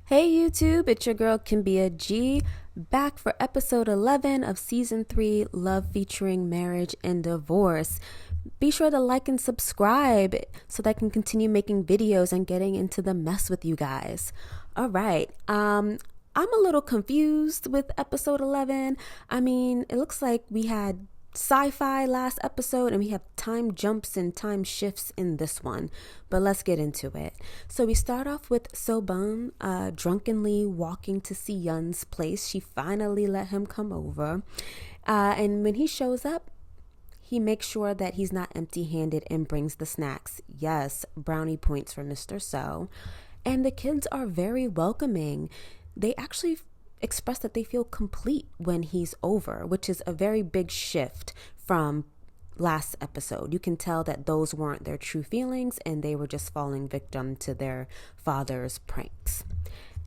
Hey YouTube, it's your girl Kymbia G, back for episode 11 of season 3, Love Featuring Marriage and Divorce. Be sure to like and subscribe so that I can continue making videos and getting into the mess with you guys. All right, I'm a little confused with episode 11. I mean, it looks like we had sci-fi last episode and we have time jumps and time shifts in this one, but let's get into it. So we start off with So-bum drunkenly walking to si-eun's place. She finally let him come over, and when he shows up, he makes sure that he's not empty-handed and brings the snacks. Yes, brownie points for Mr. So. And the kids are very welcoming. They actually express that they feel complete when he's over, which is a very big shift from last episode. You can tell that those weren't their true feelings and they were just falling victim to their father's pranks.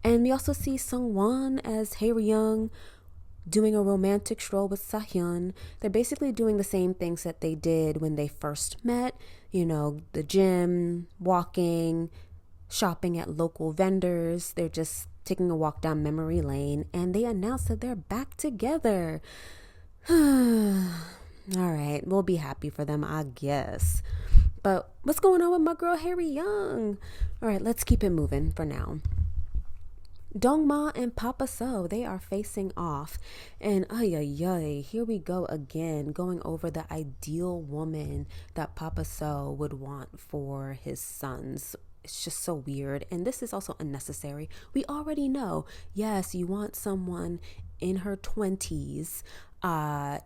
And we also see Sung-won as hey-ryung doing a romantic stroll with Se-eun. They're basically doing the same things that they did when they first met, you know, the gym, walking, shopping at local vendors. They're just taking a walk down memory lane, and they announce that they're back together. All right, we'll be happy for them, I guess. But what's going on with my girl hey-ryung? All right, let's keep it moving for now. Dongmee and Papa So, they are facing off, and here we go again, going over the ideal woman that Papa So would want for his sons. It's just so weird, and this is also unnecessary. We already know, yes, you want someone in her 20s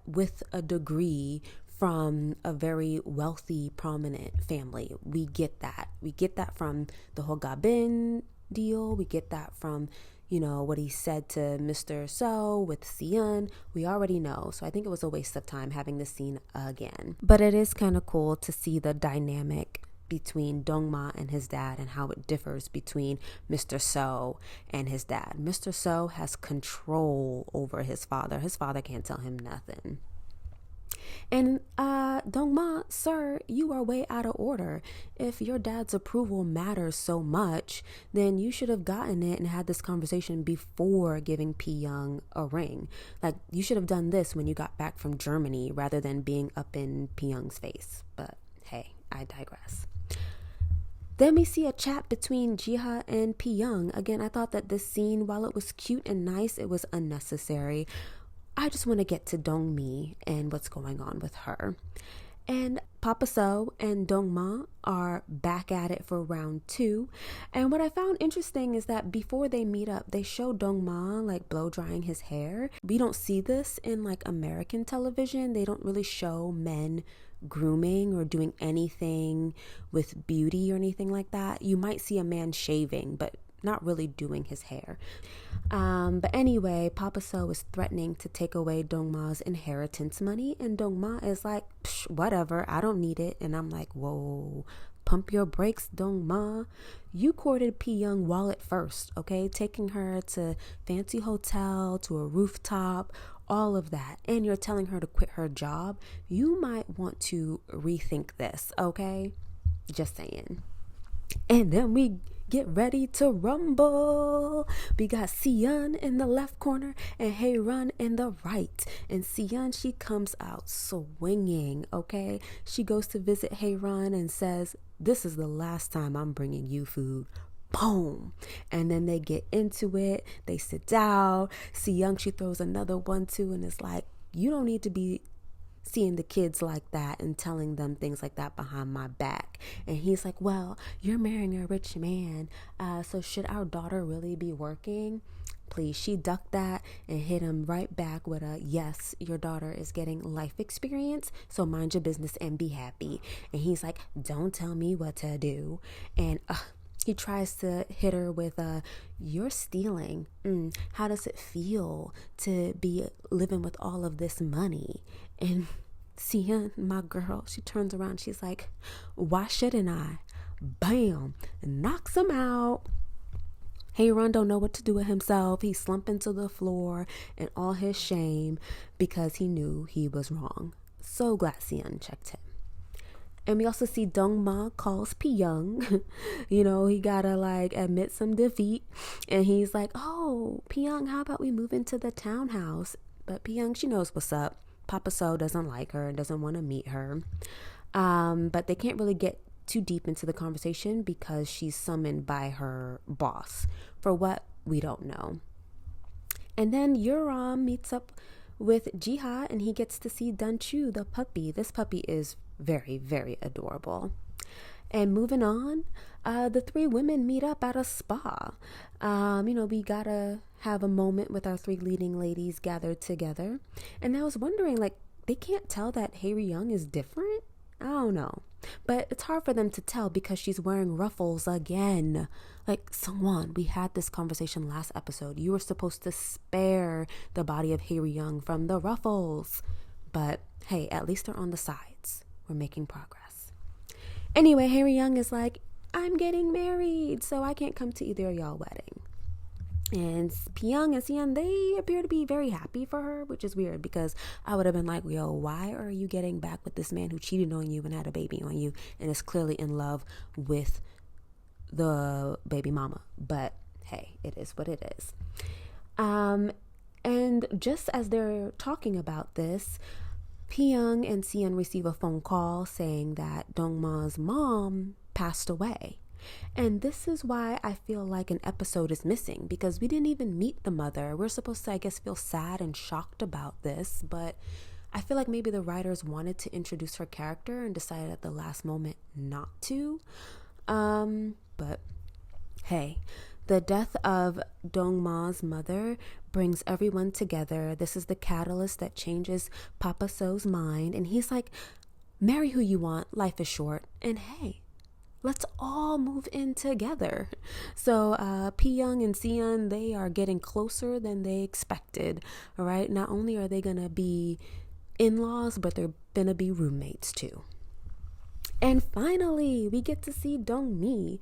with a degree from a very wealthy, prominent family. We get that. We get that from the whole Gabin deal. We get that from, you know, what he said to Mr. So with si-eun. We already know. So I think it was a waste of time having this scene again. But it is kind of cool to see the dynamic between Dongmee and his dad and how it differs between Mr. So and his dad. Mr. So has control over his father. His father can't tell him nothing. And Dongmee, sir, you are way out of order. If your dad's approval matters so much, then you should have gotten it and had this conversation before giving Pyung a ring. Like, you should have done this when you got back from Germany rather than being up in Pyung's face. But hey, I digress. Then we see a chat between Jiha and Pyung. Again, I thought that this scene, while it was cute and nice, it was unnecessary. I just want to get to Dongmee and what's going on with her. And Papa So and Dongmee are back at it for round 2. And what I found interesting is that before they meet up, they show Dongmee like blow drying his hair. We don't see this in like American television. They don't really show men grooming or doing anything with beauty or anything like that. You might see a man shaving, but not really doing his hair. But anyway, Papa So is threatening to take away Dongmee's inheritance money, and Dongmee is like, whatever, I don't need it. And I'm like, whoa, pump your brakes, Dongmee. You courted Pyung wallet first, okay? Taking her to fancy hotel, to a rooftop, all of that, and you're telling her to quit her job. You might want to rethink this, okay? Just saying. And then we get ready to rumble. We got si-eun in the left corner and hey-ryung in the right. And si-eun, she comes out swinging, okay? She goes to visit hey-ryung and says, this is the last time I'm bringing you food. Boom. And then they get into it. They sit down. Si-eun, she throws another one too, and it's like, you don't need to be seeing the kids like that and telling them things like that behind my back. And he's like, well, you're marrying a rich man, so should our daughter really be working? Please. She ducked that and hit him right back with a, yes, your daughter is getting life experience, so mind your business and be happy. And he's like, don't tell me what to do. And he tries to hit her with you're stealing. How does it feel to be living with all of this money? And si-eun, my girl, she turns around. She's like, why shouldn't I? Bam. Knocks him out. hey-ryung don't know what to do with himself. He's slumping to the floor in all his shame because he knew he was wrong. So glad si-eun checked him. And we also see Dongmee calls Pyung. You know, he gotta like admit some defeat. And he's like, oh, Pyung, how about we move into the townhouse? But Pyung, she knows what's up. Papa So doesn't like her and doesn't want to meet her. But they can't really get too deep into the conversation because she's summoned by her boss. For what, we don't know. And then Yoon meets up with Jiha and he gets to see Danchu, the puppy. This puppy is very, very adorable. And moving on, the three women meet up at a spa. You know, we gotta have a moment with our three leading ladies gathered together. And I was wondering, like, they can't tell that hey-ryung is different? I don't know. But it's hard for them to tell because she's wearing ruffles again. Like, Sungwon, we had this conversation last episode. You were supposed to spare the body of hey-ryung from the ruffles. But hey, at least they're on the sides. We're making progress. Anyway, hey-ryung is like, I'm getting married, so I can't come to either of y'all wedding. And Pyung and si-eun, they appear to be very happy for her, which is weird because I would have been like, yo, why are you getting back with this man who cheated on you and had a baby on you and is clearly in love with the baby mama? But hey, it is what it is. And just as they're talking about this, Pyung and si-eun receive a phone call saying that Dongmee's mom passed away. And this is why I feel like an episode is missing, because we didn't even meet the mother. We're supposed to, I guess, feel sad and shocked about this, but I feel like maybe the writers wanted to introduce her character and decided at the last moment not to. But hey, the death of Dongmee's mother brings everyone together. This is the catalyst that changes Papa So's mind, and he's like, marry who you want, life is short, and hey, let's all move in together. So Pyung and si-eun, they are getting closer than they expected. All right. Not only are they going to be in-laws, but they're going to be roommates too. And finally, we get to see Dongmee,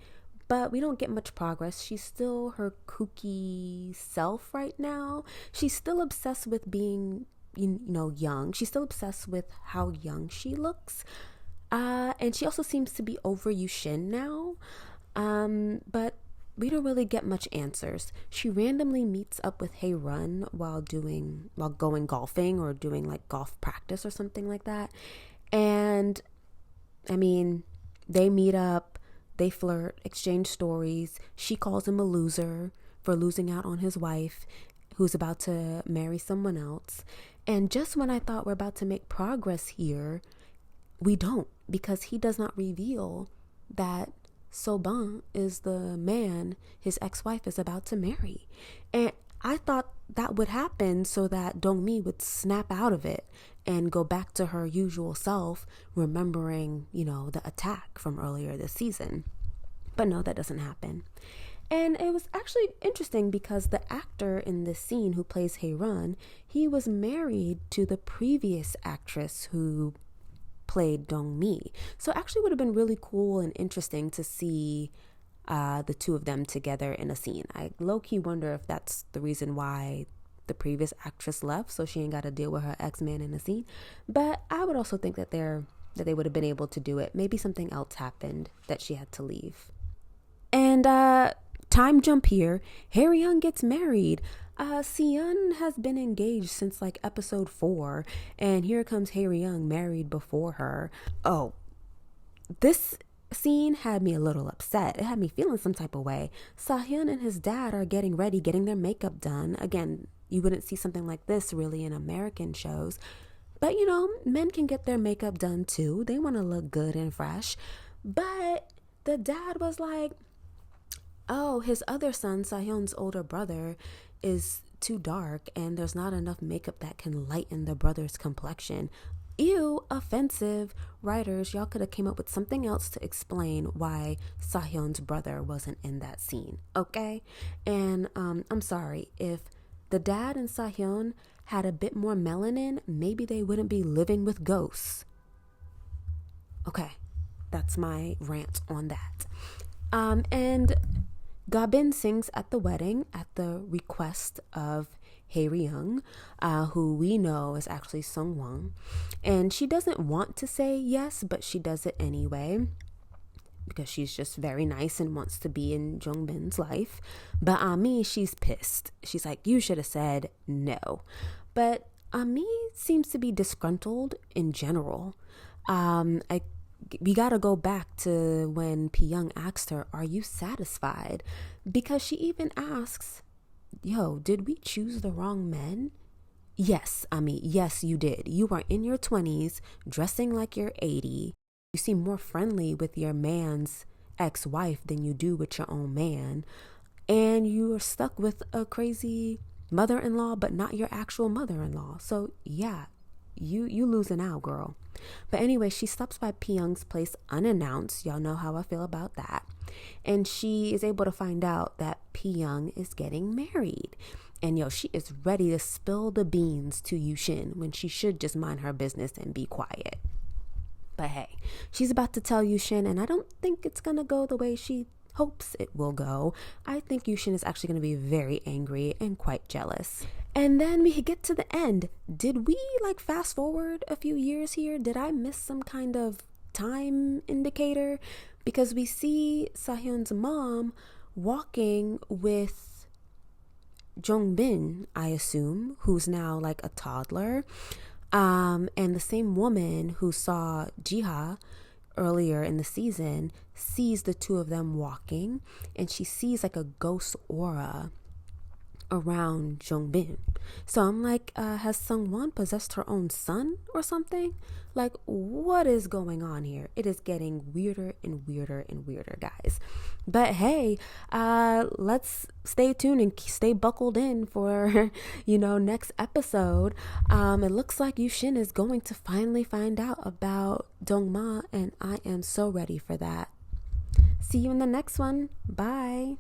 but we don't get much progress. She's still her kooky self right now. She's still obsessed with being, young. She's still obsessed with how young she looks. And she also seems to be over Yushin now. But we don't really get much answers. She randomly meets up with hey-ryung while going golfing or doing like golf practice or something like that. And I mean, they meet up, they flirt, exchange stories. She calls him a loser for losing out on his wife, who's about to marry someone else. And just when I thought we're about to make progress here, we don't, because he does not reveal that Soban is the man his ex-wife is about to marry. And I thought that would happen so that Dongmee would snap out of it and go back to her usual self, remembering, the attack from earlier this season. But no, that doesn't happen. And it was actually interesting because the actor in this scene who plays hey-ryung, he was married to the previous actress who played Dongmee. So it actually would have been really cool and interesting to see the two of them together in a scene. I low-key wonder if that's the reason why the previous actress left, so she ain't got to deal with her ex-man in a scene. But I would also think that they would have been able to do it. Maybe something else happened that she had to leave. And time jump here. hey-ryung gets married. Si-eun has been engaged since like episode 4, and here comes hey-ryung married before her. Oh, this scene had me a little upset. It had me feeling some type of way. Si-eun and his dad are getting ready, getting their makeup done. Again, you wouldn't see something like this really in American shows, but men can get their makeup done too. They want to look good and fresh. But the dad was like, oh, his other son, Si-eun's older brother, is too dark and there's not enough makeup that can lighten the brother's complexion. Ew, offensive. Writers, y'all could have came up with something else to explain why Si-eun's brother wasn't in that scene, okay? And I'm sorry, if the dad and Si-eun had a bit more melanin, maybe they wouldn't be living with ghosts. Okay, that's my rant on that. And Gabin sings at the wedding at the request of hey-ryung, who we know is actually Sungwon. And she doesn't want to say yes, but she does it anyway, because she's just very nice and wants to be in Jongbin's life. But Ami, she's pissed. She's like, you should have said no. But Ami seems to be disgruntled in general. We gotta go back to when Pyung asked her, are you satisfied? Because she even asks, yo, did we choose the wrong men? Yes, Ami, yes, you did. You are in your 20s, dressing like you're 80. You seem more friendly with your man's ex-wife than you do with your own man. And you are stuck with a crazy mother-in-law, but not your actual mother-in-law. So yeah, you losing out, girl. But anyway, she stops by Pyung's place unannounced. Y'all know how I feel about that. And she is able to find out that Pyung is getting married. And she is ready to spill the beans to Yushin when she should just mind her business and be quiet. But hey, she's about to tell Yushin, and I don't think it's going to go the way she hopes it will go. I think Yushin is actually going to be very angry and quite jealous. And then we get to the end. Did we fast forward a few years here? Did I miss some kind of time indicator? Because we see Sahyun's mom walking with Jongbin, I assume, who's now a toddler. And the same woman who saw Jiha earlier in the season sees the two of them walking, and she sees a ghost aura around Jongbin. So I'm has Sungwon possessed her own son or something? What is going on here? It is getting weirder and weirder and weirder, guys. But hey, let's stay tuned and stay buckled in for next episode. It looks like Yushin is going to finally find out about Dongmee, and I am so ready for that. See you in the next one. Bye.